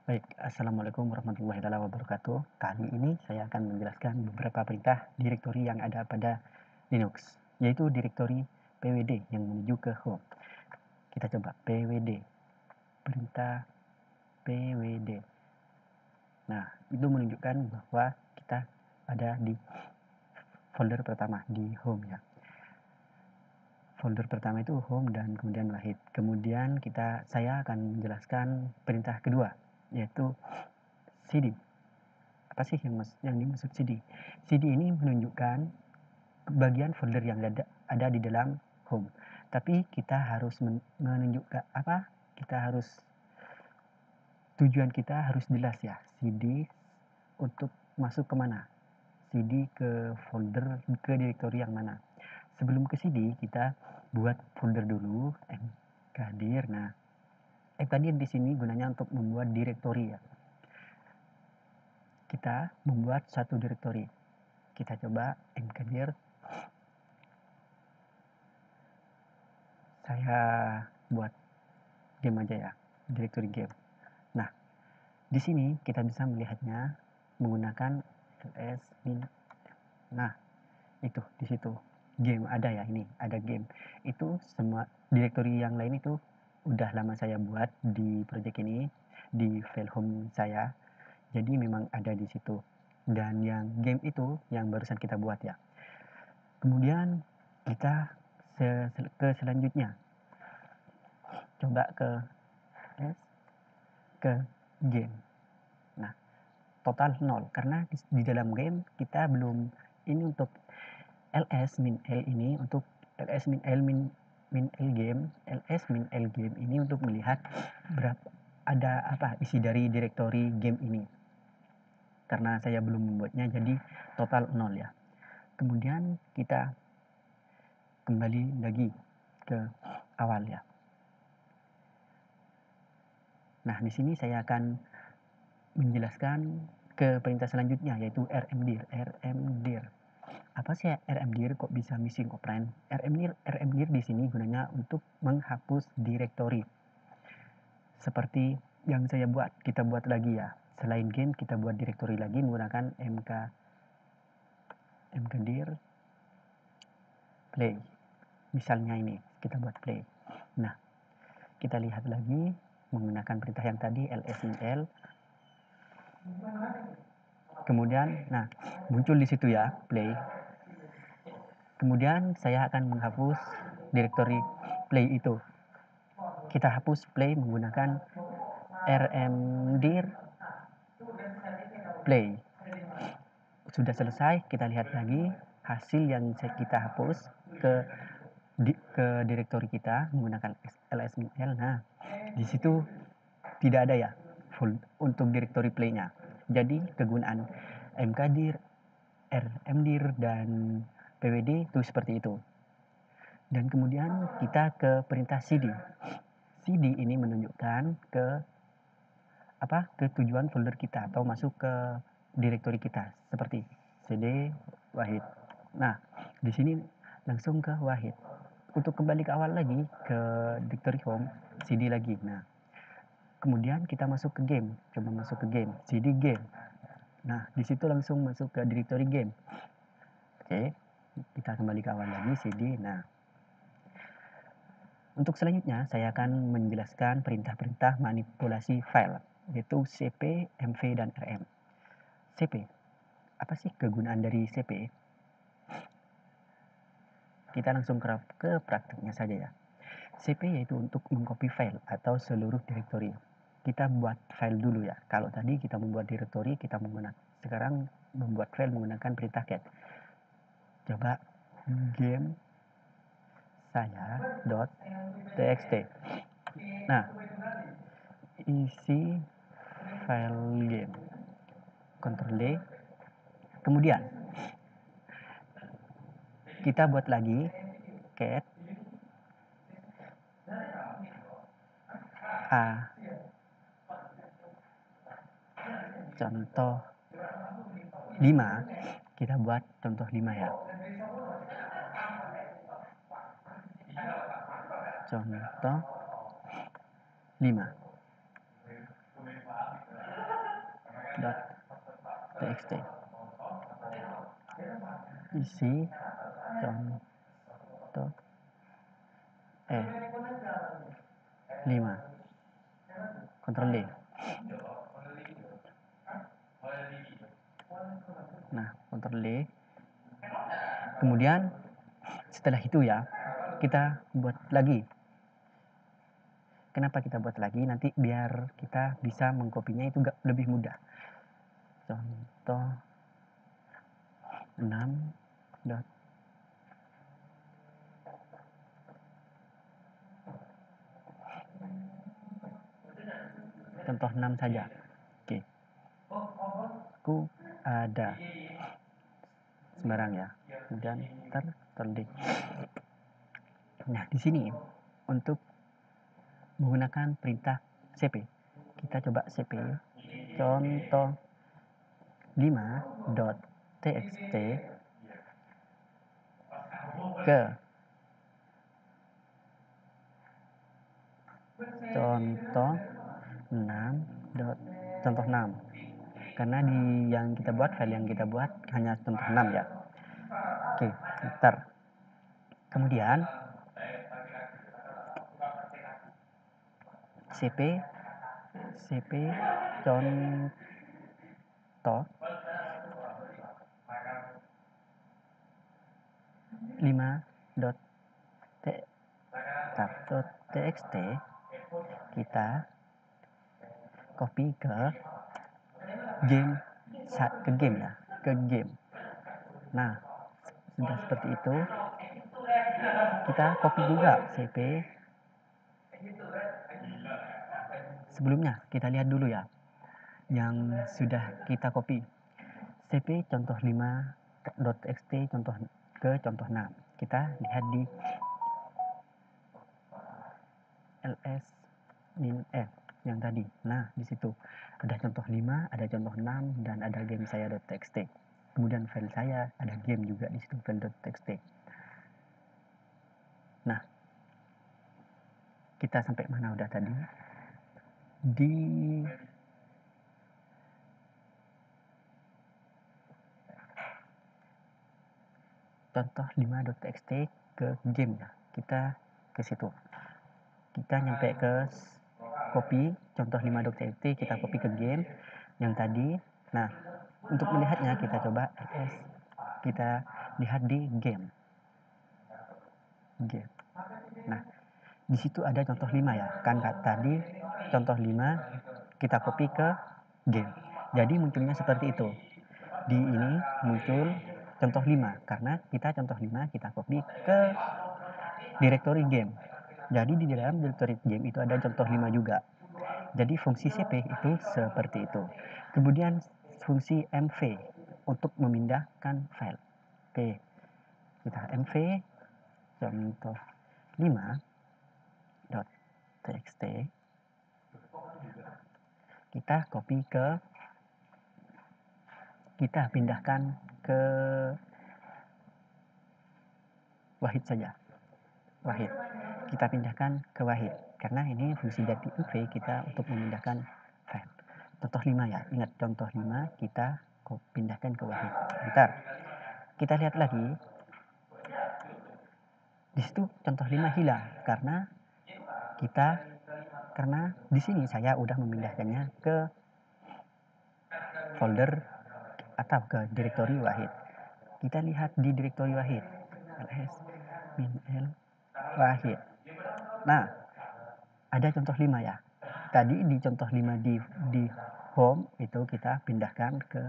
Baik, Assalamualaikum warahmatullahi wabarakatuh. Kali ini saya akan menjelaskan beberapa perintah direktori yang ada pada Linux, yaitu direktori pwd yang menuju ke home. Kita coba pwd, perintah pwd. Nah, itu menunjukkan bahwa kita ada di folder pertama, di home ya. Folder pertama itu home dan kemudian Wahid. Kemudian saya akan menjelaskan perintah kedua, yaitu cd. Apa sih yang dimaksud cd? cd ini menunjukkan bagian folder yang ada di dalam home. Tapi kita harus menunjukkan tujuan kita harus jelas ya. cd untuk masuk ke mana? cd ke folder, ke direktori yang mana? Sebelum ke cd kita buat folder dulu, mkdir. Nah, mkdir di sini gunanya untuk membuat direktori ya. Kita membuat satu direktori. Kita coba mkdir. Saya buat game aja ya, direktori game. Nah, di sini kita bisa melihatnya menggunakan ls min. Nah, itu di situ game ada ya, ini ada game. Itu semua direktori yang lain itu udah lama saya buat di project ini, di file home saya. Jadi memang ada di situ. Dan yang game itu yang barusan kita buat ya. Kemudian kita ke selanjutnya. Coba ke game. Nah, total 0 karena di dalam game kita belum ini untuk ls min l ini untuk ls min l game ini untuk melihat berapa ada apa isi dari direktori game ini. Karena saya belum membuatnya jadi total 0 ya. Kemudian kita kembali lagi ke awal ya. Nah, di sini saya akan menjelaskan ke perintah selanjutnya, yaitu rmdir. Apa sih rmdir, kok bisa missing operand? rmdir di sini gunanya untuk menghapus direktori. Seperti yang saya buat, kita buat lagi ya. Selain game, kita buat direktori lagi menggunakan mkdir play. Misalnya ini, kita buat play. Nah, kita lihat lagi menggunakan perintah yang tadi ls-l. Kemudian, nah, muncul di situ ya, play. Kemudian saya akan menghapus direktori play itu. Kita hapus play menggunakan rmdir play. Sudah selesai, kita lihat lagi hasil yang kita hapus ke direktori kita menggunakan ls-l. Nah, di situ tidak ada ya full untuk direktori playnya. Jadi kegunaan mkdir, rmdir dan pwd itu seperti itu. Dan kemudian kita ke perintah cd. cd ini menunjukkan ke tujuan folder kita atau masuk ke direktori kita seperti cd Wahid. Nah, di sini langsung ke Wahid. Untuk kembali ke awal lagi ke direktori home, cd lagi. Nah, kemudian kita masuk ke game. Coba masuk ke game, cd game. Nah, di situ langsung masuk ke direktori game. Oke, kita kembali ke awal lagi cd. Nah, untuk selanjutnya saya akan menjelaskan perintah-perintah manipulasi file, yaitu cp, mv, dan rm. cp, apa sih kegunaan dari cp? Kita langsung ke prakteknya saja ya. cp yaitu untuk mengcopy file atau seluruh direktori. Kita buat file dulu ya. Kalau tadi kita membuat direktori, sekarang membuat file menggunakan perintah cat. Coba game saya.txt. Nah, isi file game. Ctrl D. Kemudian kita buat lagi cat a contoh 5. Kita buat contoh 5 ya. Contoh 5. .txt isi contoh 5 Ctrl D. Nah, Ctrl D. Kemudian setelah itu ya, kita buat lagi. Kenapa kita buat lagi? Nanti biar kita bisa mengkopinya itu lebih mudah. Contoh 6 dot contoh 6 saja. Oke. Aku ada sembarang ya. Kemudian tertolak. Nah, di sini untuk menggunakan perintah cp, kita coba cp contoh 5.txt ke contoh 6 karena di yang kita buat, file yang kita buat hanya contoh 6 ya. Oke, enter. Kemudian cp contoh 5.txt kita copy ke game ya, ke game. Nah, sudah seperti itu, kita copy juga cp. Sebelumnya kita lihat dulu ya yang sudah kita copy. cp contoh 5.txt contoh ke contoh 6. Kita lihat di ls min f yang tadi. Nah, di situ ada contoh 5, ada contoh 6, dan ada game saya.txt. Kemudian file saya ada game juga di situ, file.txt. Nah, kita sampai mana udah tadi? Di contoh 5.txt ke game ya. Kita ke situ. Kita nyampe ke copy contoh 5.txt, kita copy ke game yang tadi. Nah, untuk melihatnya kita coba ls, kita lihat di game. Nah, di situ ada contoh 5 ya. Kan tadi contoh 5 kita copy ke game. Jadi munculnya seperti itu. Di ini muncul contoh 5 karena kita contoh 5 kita copy ke directory game. Jadi di dalam directory game itu ada contoh 5 juga. Jadi fungsi cp itu seperti itu. Kemudian fungsi mv untuk memindahkan file. Oke, kita mv contoh 5.txt kita copy ke, kita pindahkan ke Wahid saja. Wahid. Kita pindahkan ke Wahid karena ini fungsi dari mv kita untuk memindahkan file. Contoh 5 ya. Ingat contoh 5 kita pindahkan ke Wahid. Bentar. Kita lihat lagi. Di situ contoh 5 hilang karena di sini saya udah memindahkannya ke folder atau ke directory Wahid. Kita lihat di directory Wahid. ls min l Wahid. Nah, ada contoh 5 ya. Tadi di contoh 5 di home itu kita pindahkan ke,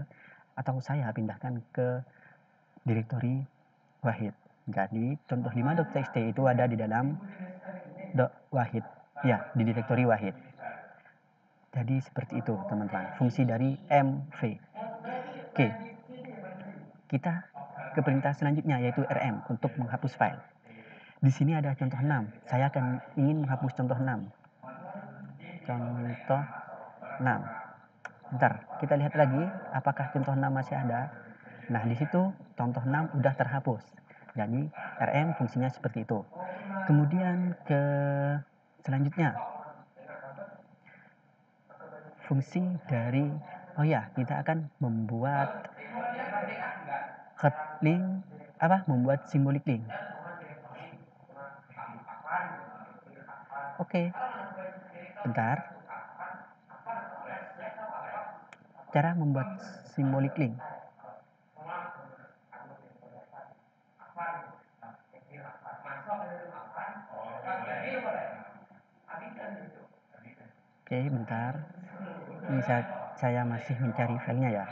atau saya pindahkan ke directory Wahid. Jadi contoh 5.txt itu ada di dalam Wahid. Ya, di directory Wahid. Jadi seperti itu teman-teman, fungsi dari mv. Oke, kita ke perintah selanjutnya yaitu rm untuk menghapus file. Di sini ada contoh 6. Saya ingin menghapus contoh 6. Contoh 6. Bentar, kita lihat lagi apakah contoh 6 masih ada. Nah, di situ contoh 6 udah terhapus. Jadi rm fungsinya seperti itu. Kemudian ke selanjutnya, fungsi dari Oh ya, kita akan membuat hot link, membuat simbolik link. Oke, bentar. Cara membuat simbolik link. Oke, bentar. Ini saya masih mencari filenya ya.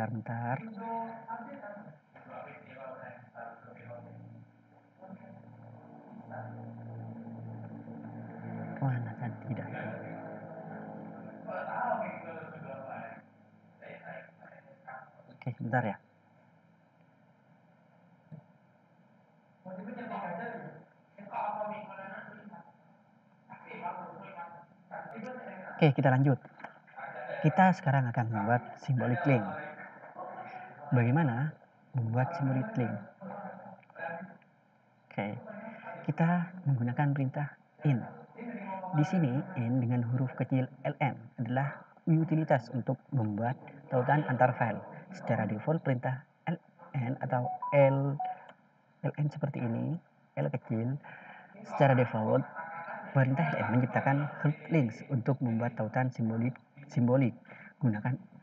Bentar. Mana kan tidak. Oke, bentar ya. Oke, kita lanjut. Kita sekarang akan membuat simbolik link. Bagaimana membuat simbolik link? Oke, kita menggunakan perintah in. Di sini in dengan huruf kecil ln adalah utilitas untuk membuat tautan antar file. Secara default perintah ln atau ln seperti ini, L kecil. Secara default perintah ln menciptakan hot links untuk membuat tautan simbolik.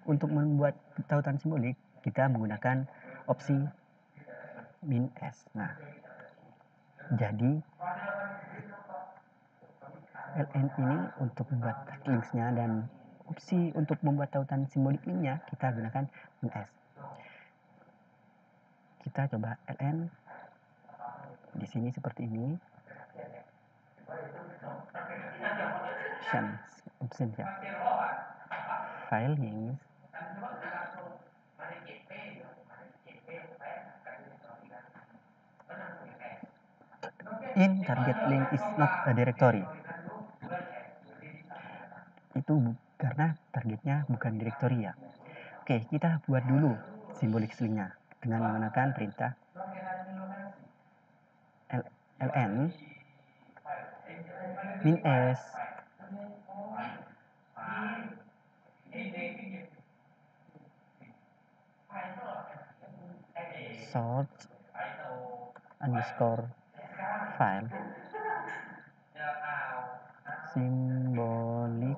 Untuk membuat tautan simbolik kita menggunakan opsi min s. Nah, jadi ln ini untuk membuat linksnya, dan opsi untuk membuat tautan simbolik linknya kita gunakan min s. Kita coba ln di sini seperti ini. Options ya. File links. In target link is not a directory. Itu karena targetnya bukan directory ya. Oke, kita buat dulu simbolik linknya dengan menggunakan perintah ln min s source underscore file simbolik,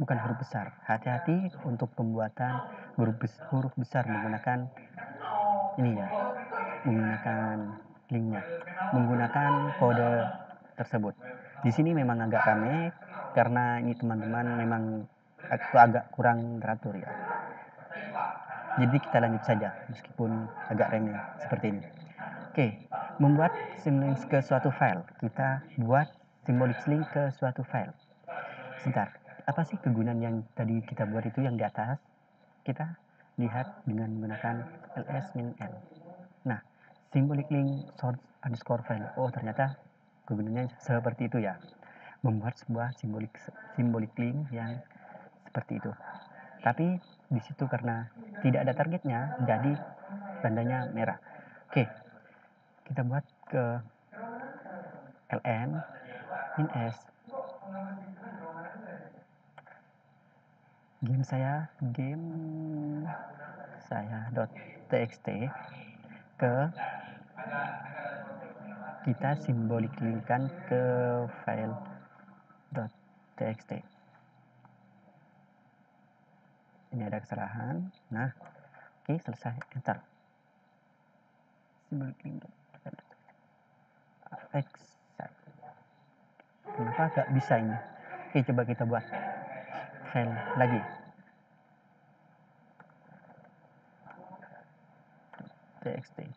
bukan huruf besar. Hati-hati untuk pembuatan huruf besar menggunakan ini ya, menggunakan linknya, menggunakan kode tersebut. Di sini memang agak rame karena ini teman-teman memang agak kurang teratur ya. Jadi kita lanjut saja meskipun agak rame seperti ini. Oke, membuat symlinks ke suatu file. Kita buat simbolik link ke suatu file. Sebentar, apa sih kegunaan yang tadi kita buat itu yang di atas? Kita lihat dengan menggunakan ls-l. Nah, simbolik link source underscore file. Oh, ternyata kegunaannya seperti itu ya. Membuat sebuah simbolik link yang seperti itu. Tapi di situ karena tidak ada targetnya, jadi tandanya merah. Oke, kita buat ke ln min s game saya.txt ke kita simbolik linkkan ke file .txt. Ini ada kesalahan. Nah, oke, selesai. Enter. Simbolik link. Kenapa gak bisa ini? Oke, coba kita buat file lagi. txt.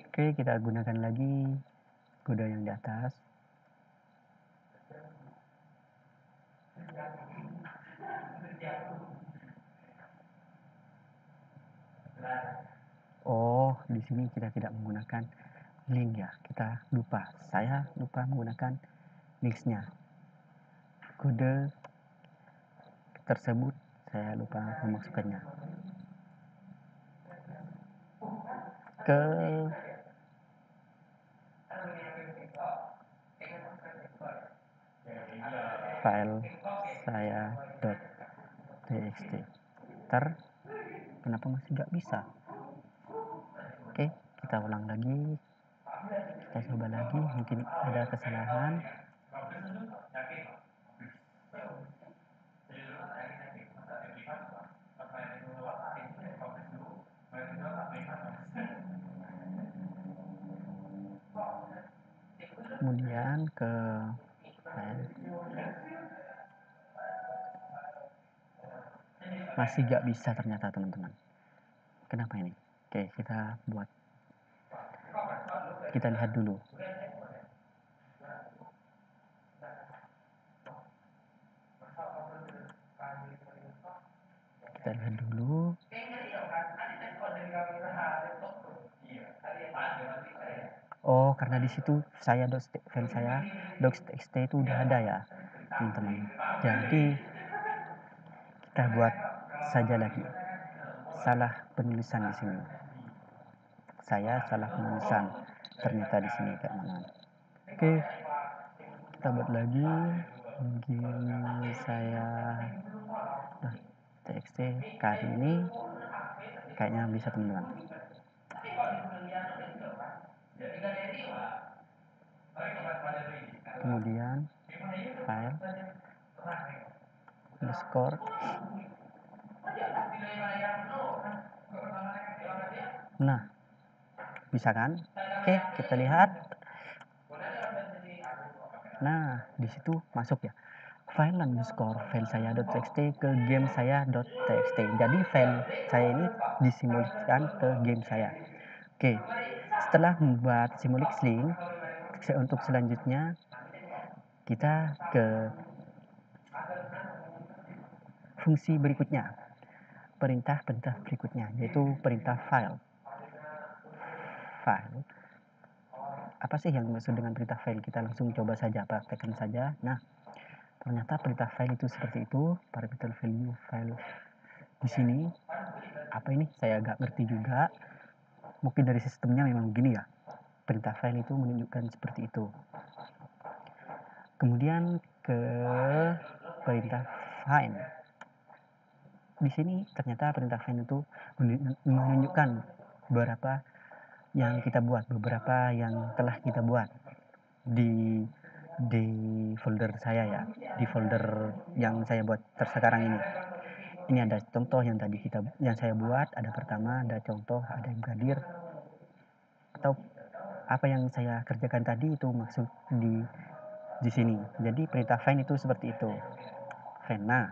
Oke, kita gunakan lagi kode yang di atas. Oh, di sini kita tidak menggunakan link ya, kita lupa. Saya lupa menggunakan linksnya. Kode tersebut saya lupa memasukkannya ke file saya .txt. Kenapa masih nggak bisa? Oke, kita ulang lagi, kita coba lagi, mungkin ada kesalahan. Kemudian ke file, masih gak bisa ternyata teman-teman. Kenapa ini? Oke, kita lihat dulu. Kita lihat dulu. Oh, karena di situ file saya docs.txt itu udah ada ya, teman-teman. Jadi kita buat saja lagi. Salah penulisan di sini. Saya salah penulisan ternyata di sini, teman-teman. Oke, kita buat lagi. Mungkin saya txt kali ini kayaknya bisa, teman-teman. Kemudian file underscore. Nah, bisa kan? Oke, kita lihat. Nah, di situ masuk ya. File underscore file saya .txt ke game saya .txt. Jadi file saya ini disimulikan ke game saya. Oke, setelah membuat simulink link, untuk selanjutnya kita ke fungsi berikutnya, perintah berikutnya, yaitu perintah file. Apa sih yang dimaksud dengan perintah file? Kita langsung coba saja, praktekkan saja. Nah, ternyata perintah file itu seperti itu. Parameter value file di sini apa ini? Saya agak ngerti juga. Mungkin dari sistemnya memang begini ya. Perintah file itu menunjukkan seperti itu. Kemudian ke perintah find. Di sini ternyata perintah find itu menunjukkan beberapa yang kita buat, beberapa yang telah kita buat di folder saya ya, di folder yang saya buat sekarang ini. Ini ada contoh yang tadi yang saya buat, ada pertama, ada contoh, ada mkdir, atau apa yang saya kerjakan tadi itu masuk di sini. Jadi perintah find itu seperti itu. Find. Nah,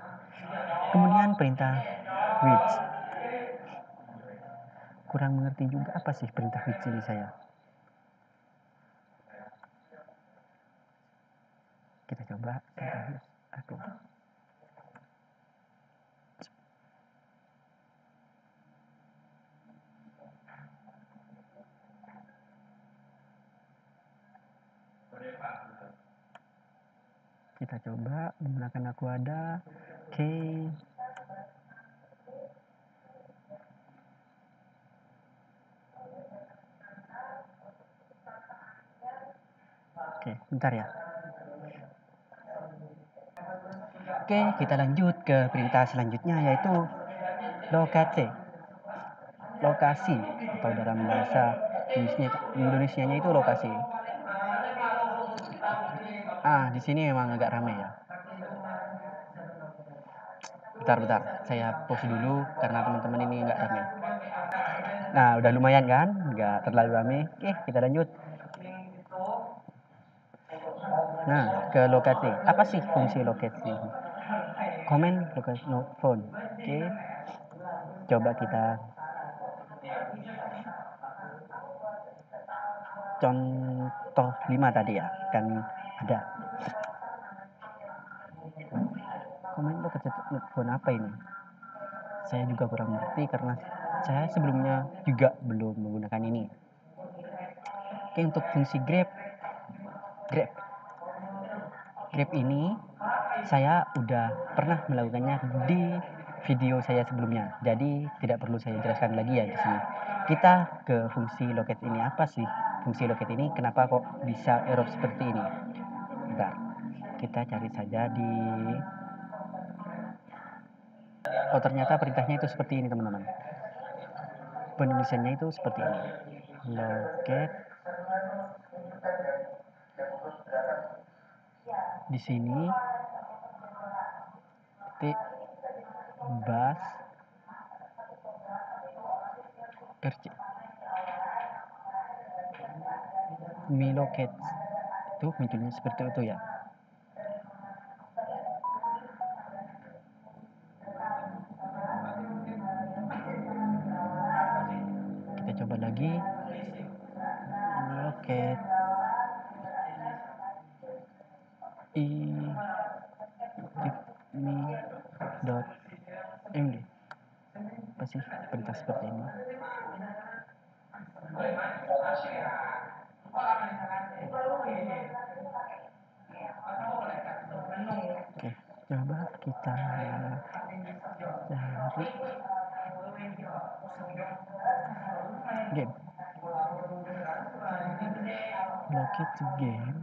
kemudian perintah which. Kurang mengerti juga apa sih perintah which ini saya. Kita coba perintah which. Kita coba menggunakan Aquada. Oke. Oke, bentar ya. Oke, kita lanjut ke perintah selanjutnya, yaitu lokasi, atau dalam bahasa Indonesianya itu lokasi. Di sini memang agak ramai ya. Bentar, saya pause dulu karena teman-teman ini nggak ramai. Nah, udah lumayan kan, nggak terlalu ramai. Oke, kita lanjut. Nah, ke lokasi. Apa sih fungsi lokasi? Comment lokasi phone. Oke, coba kita contoh 5 tadi ya, kan ada. Comment lokasi phone apa ini? Saya juga kurang mengerti karena saya sebelumnya juga belum menggunakan ini. Oke, untuk fungsi grab ini saya udah pernah melakukannya di video saya sebelumnya, jadi tidak perlu saya jelaskan lagi ya di sini. Kita ke fungsi loket ini. Apa sih fungsi loket ini? Kenapa kok bisa error seperti ini? Bentar, kita cari saja di... Oh, ternyata perintahnya itu seperti ini teman-teman. Penulisannya itu seperti ini. Loket di sini titik bus kerja miloket itu munculnya seperti itu ya. Kita coba lagi loket i me dot md. Apa sih perintah seperti ini? Oke, coba kita cari game loket game.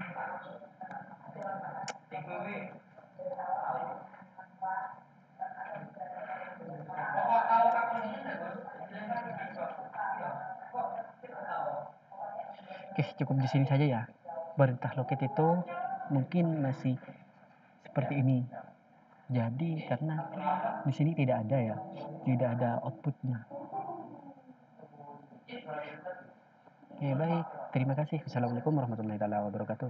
Oke, cukup di sini saja ya. Perintah loket itu mungkin masih seperti ini. Jadi karena di sini tidak ada ya, tidak ada outputnya. Oke, baik. Terima kasih. Assalamualaikum warahmatullahi wabarakatuh.